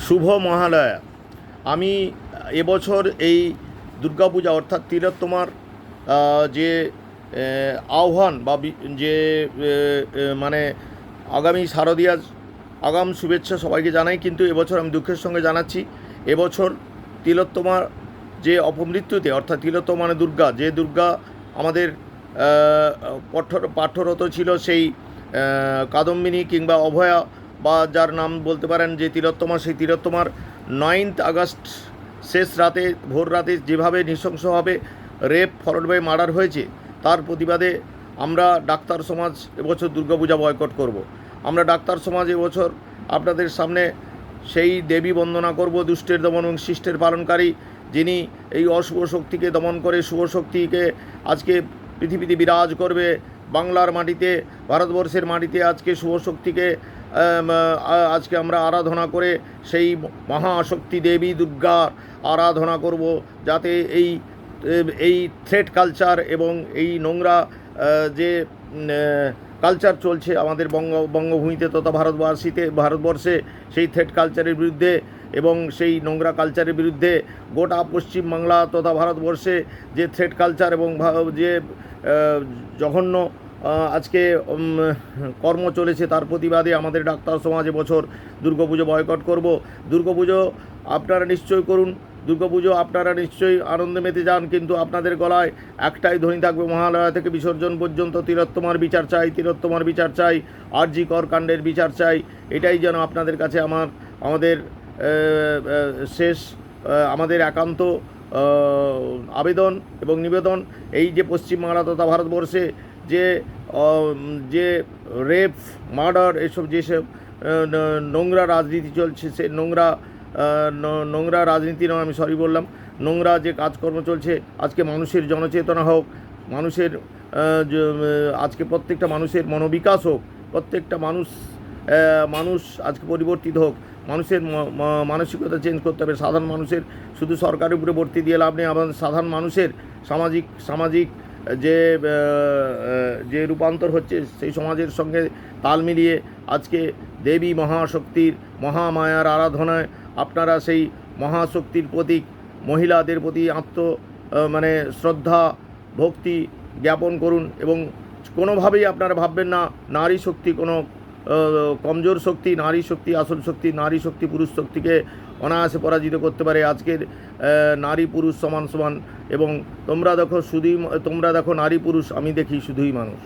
শুভ মহালয়া। আমি এবছর এই দুর্গাপূজা অর্থাৎ তিলোত্তমার যে আহ্বান বা যে মানে আগামী শারদীয়ার আগাম শুভেচ্ছা সবাইকে জানাই, কিন্তু এবছর আমি দুঃখের সঙ্গে জানাচ্ছি এবছর তিলোত্তমার যে অপমৃত্যুতে অর্থাৎ তিলোত্তমা মানে দুর্গা, যে দুর্গা আমাদের পাঠ্যরত ছিল সেই কাদম্বিনী কিংবা অভয়া বা যার নাম বলতে পারেন যে তিলোত্তমা, সেই তিলোত্তমার 9th আগস্ট শেষ রাতে ভোর রাতে যেভাবে নৃশংসভাবে রেপ ফলোড বাই মার্ডার হয়েছে, তার প্রতিবাদে আমরা ডাক্তার সমাজ এবছর দুর্গাপূজা বয়কট করব। আমরা ডাক্তার সমাজ এবছর আপনাদের সামনে সেই দেবী বন্দনা করব, দুষ্টের দমন এবং শিষ্টের পালনকারী, যিনি এই অশুভ শক্তিকে দমন করে শুভ শক্তিকে আজকে পৃথিবীতে বিরাজ করবে। বাংলার মাটিতে, ভারতবর্ষের মাটিতে আজকে শুভ শক্তিকে আজকে আমরা আরাধনা করে সেই মহাশক্তি দেবী দুর্গার আরাধনা করব, যাতে এই থ্রেট কালচার এবং এই নোংরা যে কালচার চলছে আমাদের বঙ্গভূমিতে তথা ভারতবর্ষে, সেই থ্রেট কালচারের বিরুদ্ধে এবং সেই নোংরা কালচারের বিরুদ্ধে গোটা পশ্চিমবাংলা তথা ভারতবর্ষে যে থ্রেট কালচার এবং যে জঘন্য আজকে কর্ম চলেছে, তার প্রতিবাদে আমাদের ডাক্তার সমাজ এবছর দুর্গাপুজো বয়কট করব। দুর্গাপুজো আপনারা নিশ্চয়ই করুন, দুর্গাপুজো আপনারা নিশ্চয়ই আনন্দে মেতে যান, কিন্তু আপনাদের গলায় একটাই ধ্বনি থাকবে, মহালয়া থেকে বিসর্জন পর্যন্ত তিলোত্তমার বিচার চাই, তিলোত্তমার বিচার চাই, আর.জি. কর কাণ্ডের বিচার চাই। এটাই যেন আপনাদের কাছে আমাদের শেষ আমাদের একান্ত আবেদন এবং নিবেদন। এই যে পশ্চিমবাংলা তথা ভারতবর্ষে যে রেপ মার্ডার এসব যেসব নোংরা রাজনীতি চলছে, সে নোংরা রাজনীতি নয়, আমি সরি বললাম, নোংরা যে কাজকর্ম চলছে, আজকে মানুষের জনচেতনা হোক, মানুষের আজকে প্রত্যেকটা মানুষের মনোবিকাশ হোক, প্রত্যেকটা মানুষ আজকে পরিবর্তিত হোক, মানুষের মানসিকতা চেঞ্জ করতে হবে। সাধারণ মানুষের শুধু সরকারের উপরে ভর্তি দিয়ে লাভ নেই, আমাদের সাধারণ মানুষের সামাজিক যে রূপান্তর হচ্ছে সেই সমাজের সঙ্গে তাল মিলিয়ে আজকে দেবী মহাশক্তির মহামায়ার আরাধনায় আপনারা সেই মহাশক্তির প্রতীক মহিলাদের প্রতি শ্রদ্ধা ভক্তি জ্ঞাপন করুন, এবং কোনোভাবেই আপনারা ভাববেন না নারী শক্তি কোনো কমজোর শক্তি। নারী শক্তি আসল শক্তি, নারী শক্তি পুরুষ শক্তিকে অনায়াসে পরাজিত করতে পারে। আজকের নারী পুরুষ সমান, এবং তোমরা দেখো নারী পুরুষ, আমি দেখি শুধুই মানুষ।